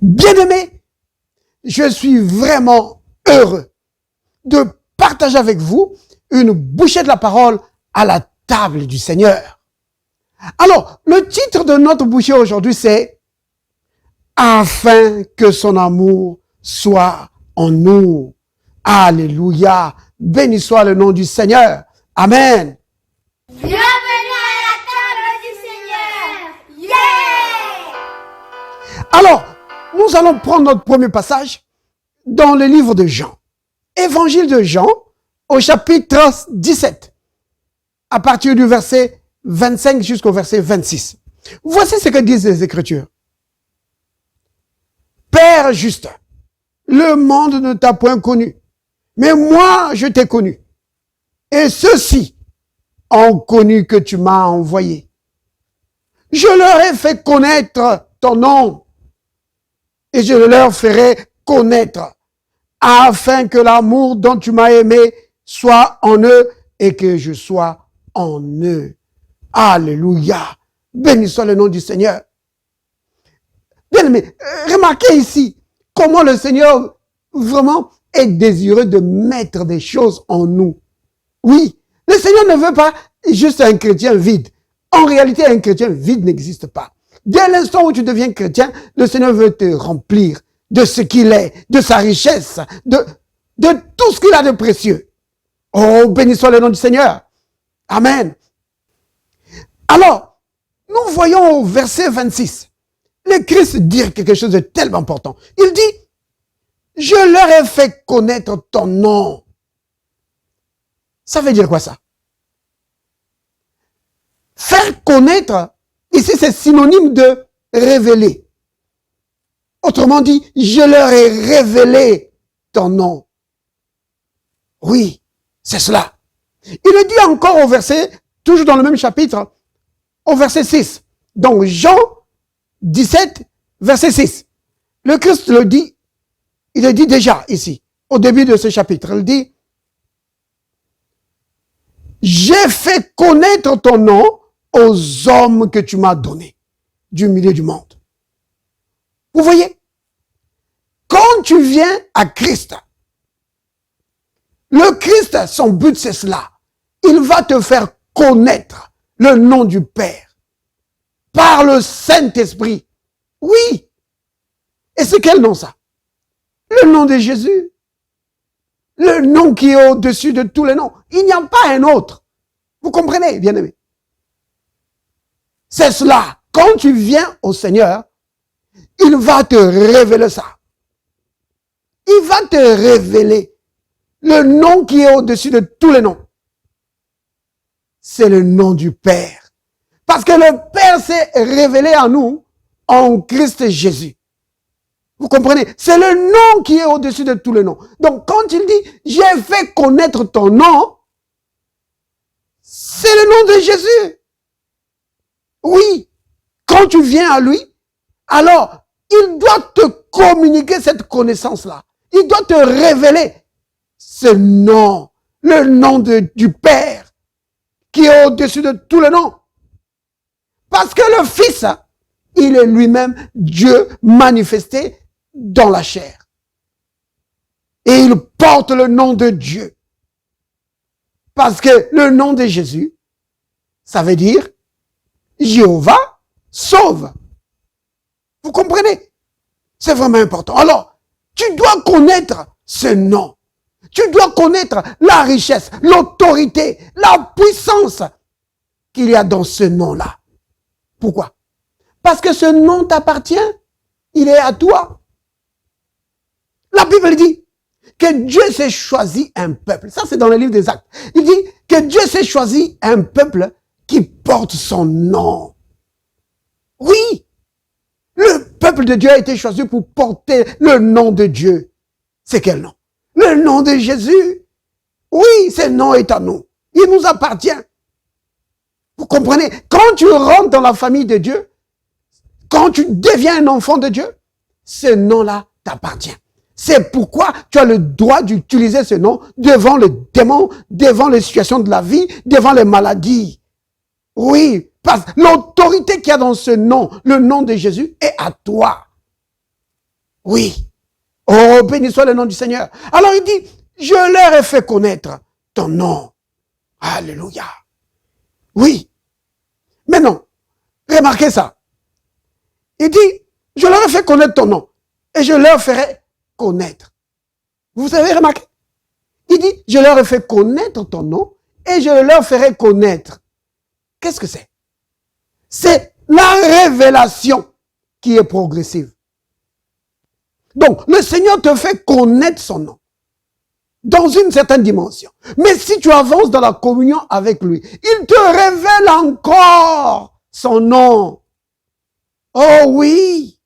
Bien-aimés, je suis vraiment heureux de partager avec vous une bouchée de la parole à la table du Seigneur. Alors, le titre de notre bouchée aujourd'hui, c'est « Afin que son amour soit en nous ». Alléluia. Béni soit le nom du Seigneur. Amen. Bienvenue à la table du Seigneur. Yeah! Alors, nous allons prendre notre premier passage dans le livre de Jean. Évangile de Jean, au chapitre 17, à partir du verset 25 jusqu'au verset 26. Voici ce que disent les Écritures. Père juste, le monde ne t'a point connu, mais moi je t'ai connu. Et ceux-ci ont connu que tu m'as envoyé. Je leur ai fait connaître ton nom, et je leur ferai connaître, afin que l'amour dont tu m'as aimé soit en eux et que je sois en eux. Alléluia. Béni soit le nom du Seigneur. Bien aimé, remarquez ici comment le Seigneur vraiment est désireux de mettre des choses en nous. Oui, le Seigneur ne veut pas juste un chrétien vide. En réalité, un chrétien vide n'existe pas. Dès l'instant où tu deviens chrétien, le Seigneur veut te remplir de ce qu'il est, de sa richesse, de tout ce qu'il a de précieux. Oh, béni soit le nom du Seigneur. Amen. Alors, nous voyons au verset 26, le Christ dit quelque chose de tellement important. Il dit, je leur ai fait connaître ton nom. Ça veut dire quoi ça? Faire connaître, ici c'est synonyme de révéler. Autrement dit, je leur ai révélé ton nom. Oui, c'est cela. Il le dit encore au verset, toujours dans le même chapitre, au verset 6. Donc Jean 17, verset 6. Le Christ le dit, il le dit déjà ici, au début de ce chapitre. Il dit, j'ai fait connaître ton nom aux hommes que tu m'as donnés du milieu du monde. Vous voyez, quand tu viens à Christ, le Christ, son but c'est cela. Il va te faire connaître le nom du Père par le Saint-Esprit. Oui. Et c'est quel nom ça? Le nom de Jésus. Le nom qui est au-dessus de tous les noms. Il n'y a pas un autre. Vous comprenez, bien-aimés? C'est cela. Quand tu viens au Seigneur, il va te révéler ça. Il va te révéler le nom qui est au-dessus de tous les noms. C'est le nom du Père. Parce que le Père s'est révélé à nous en Christ Jésus. Vous comprenez? C'est le nom qui est au-dessus de tous les noms. Donc quand il dit, j'ai fait connaître ton nom, c'est le nom de Jésus. Oui. Quand tu viens à lui, alors il doit te communiquer cette connaissance-là. Il doit te révéler ce nom, le nom du Père, qui est au-dessus de tous les noms. Parce que le Fils, il est lui-même Dieu manifesté dans la chair. Et il porte le nom de Dieu. Parce que le nom de Jésus, ça veut dire Jéhovah sauve. Vous comprenez? C'est vraiment important. Alors, tu dois connaître ce nom. Tu dois connaître la richesse, l'autorité, la puissance qu'il y a dans ce nom-là. Pourquoi? Parce que ce nom t'appartient. Il est à toi. La Bible dit que Dieu s'est choisi un peuple. Ça, c'est dans le livre des Actes. Il dit que Dieu s'est choisi un peuple qui porte son nom. Oui. Le peuple de Dieu a été choisi pour porter le nom de Dieu. C'est quel nom? Le nom de Jésus. Oui, ce nom est à nous. Il nous appartient. Vous comprenez? Quand tu rentres dans la famille de Dieu, quand tu deviens un enfant de Dieu, ce nom-là t'appartient. C'est pourquoi tu as le droit d'utiliser ce nom devant les démons, devant les situations de la vie, devant les maladies. Oui, parce que l'autorité qu'il y a dans ce nom, le nom de Jésus, est à toi. Oui. Oh, béni soit le nom du Seigneur. Alors il dit, je leur ai fait connaître ton nom. Alléluia. Oui. Mais non, remarquez ça. Il dit, je leur ai fait connaître ton nom et je leur ferai connaître. Vous avez remarqué? Il dit, je leur ai fait connaître ton nom et je leur ferai connaître. Qu'est-ce que c'est? C'est la révélation qui est progressive. Donc, le Seigneur te fait connaître son nom dans une certaine dimension. Mais si tu avances dans la communion avec lui, il te révèle encore son nom. Oh oui!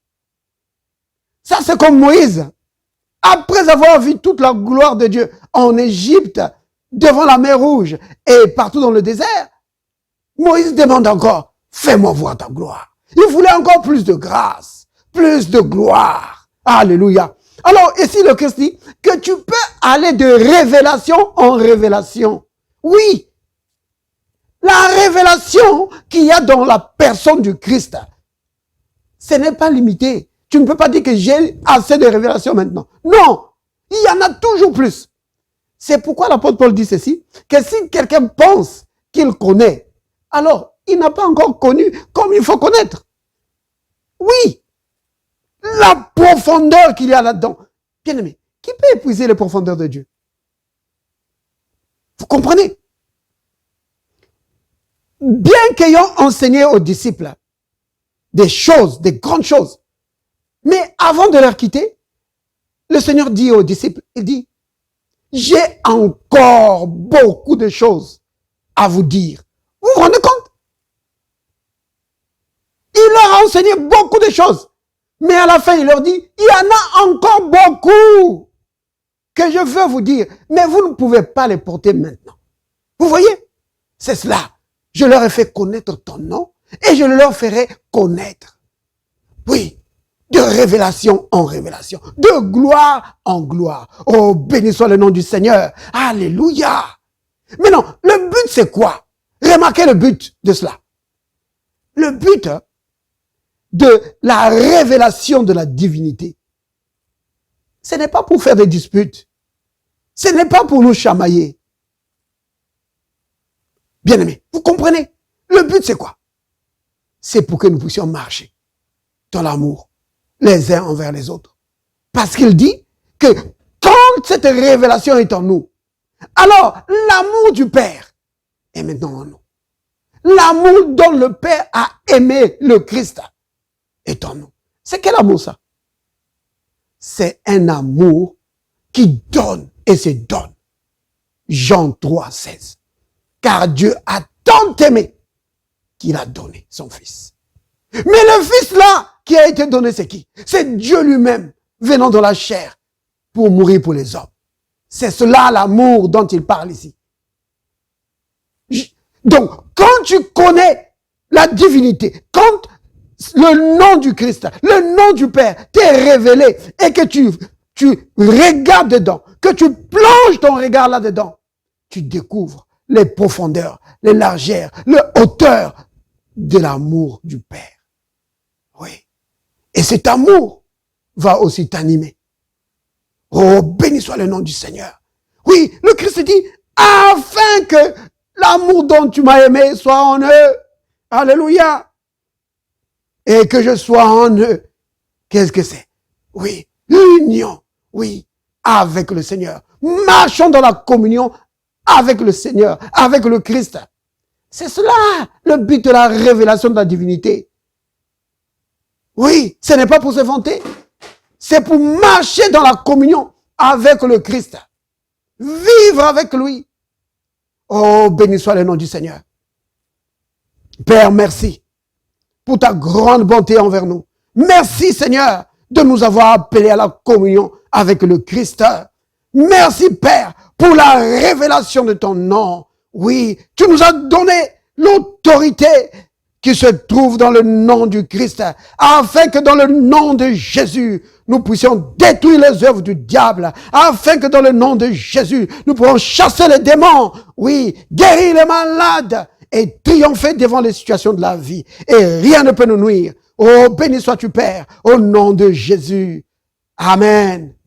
Ça, c'est comme Moïse. Après avoir vu toute la gloire de Dieu en Égypte, devant la mer Rouge et partout dans le désert, Moïse demande encore, fais-moi voir ta gloire. Il voulait encore plus de grâce, plus de gloire. Alléluia. Alors, ici, le Christ dit que tu peux aller de révélation en révélation. Oui. La révélation qu'il y a dans la personne du Christ, ce n'est pas limité. Tu ne peux pas dire que j'ai assez de révélations maintenant. Non. Il y en a toujours plus. C'est pourquoi l'apôtre Paul dit ceci, que si quelqu'un pense qu'il connaît, alors il n'a pas encore connu comme il faut connaître. Oui. La profondeur qu'il y a là-dedans. Bien aimé, qui peut épuiser les profondeurs de Dieu? Vous comprenez? Bien qu'ayant enseigné aux disciples des choses, des grandes choses, mais avant de leur quitter, le Seigneur dit aux disciples, il dit, j'ai encore beaucoup de choses à vous dire. Vous vous rendez compte? Il leur a enseigné beaucoup de choses. Mais à la fin, il leur dit, il y en a encore beaucoup que je veux vous dire, mais vous ne pouvez pas les porter maintenant. Vous voyez? C'est cela. Je leur ai fait connaître ton nom et je leur ferai connaître. Oui, de révélation en révélation, de gloire en gloire. Oh, béni soit le nom du Seigneur. Alléluia. Mais non, le but c'est quoi? Remarquez le but de cela. Le but de la révélation de la divinité, ce n'est pas pour faire des disputes. Ce n'est pas pour nous chamailler. Bien-aimés, vous comprenez? Le but c'est quoi? C'est pour que nous puissions marcher dans l'amour, les uns envers les autres. Parce qu'il dit que quand cette révélation est en nous, alors l'amour du Père est maintenant en nous. L'amour dont le Père a aimé le Christ est en nous. C'est quel amour ça? C'est un amour qui donne et se donne. Jean 3, 16. Car Dieu a tant aimé qu'il a donné son Fils. Mais le Fils là qui a été donné, c'est qui? C'est Dieu lui-même venant dans la chair pour mourir pour les hommes. C'est cela l'amour dont il parle ici. Donc, quand tu connais la divinité, quand le nom du Christ, le nom du Père t'est révélé et que tu regardes dedans, que tu plonges ton regard là-dedans, tu découvres les profondeurs, les largeurs, les hauteurs de l'amour du Père. Oui. Et cet amour va aussi t'animer. Oh, béni soit le nom du Seigneur. Oui, le Christ dit, afin que l'amour dont tu m'as aimé soit en eux. Alléluia. Et que je sois en eux. Qu'est-ce que c'est? Oui, l'union, oui, avec le Seigneur. Marchons dans la communion avec le Seigneur, avec le Christ. C'est cela le but de la révélation de la divinité. Oui, ce n'est pas pour se vanter. C'est pour marcher dans la communion avec le Christ. Vivre avec lui. Oh, béni soit le nom du Seigneur. Père, merci pour ta grande bonté envers nous. Merci, Seigneur, de nous avoir appelés à la communion avec le Christ. Merci, Père, pour la révélation de ton nom. Oui, tu nous as donné l'autorité qui se trouve dans le nom du Christ, afin que dans le nom de Jésus, nous puissions détruire les œuvres du diable, afin que dans le nom de Jésus, nous pourrons chasser les démons, oui, guérir les malades et triompher devant les situations de la vie. Et rien ne peut nous nuire. Oh, béni sois-tu, Père, au nom de Jésus. Amen.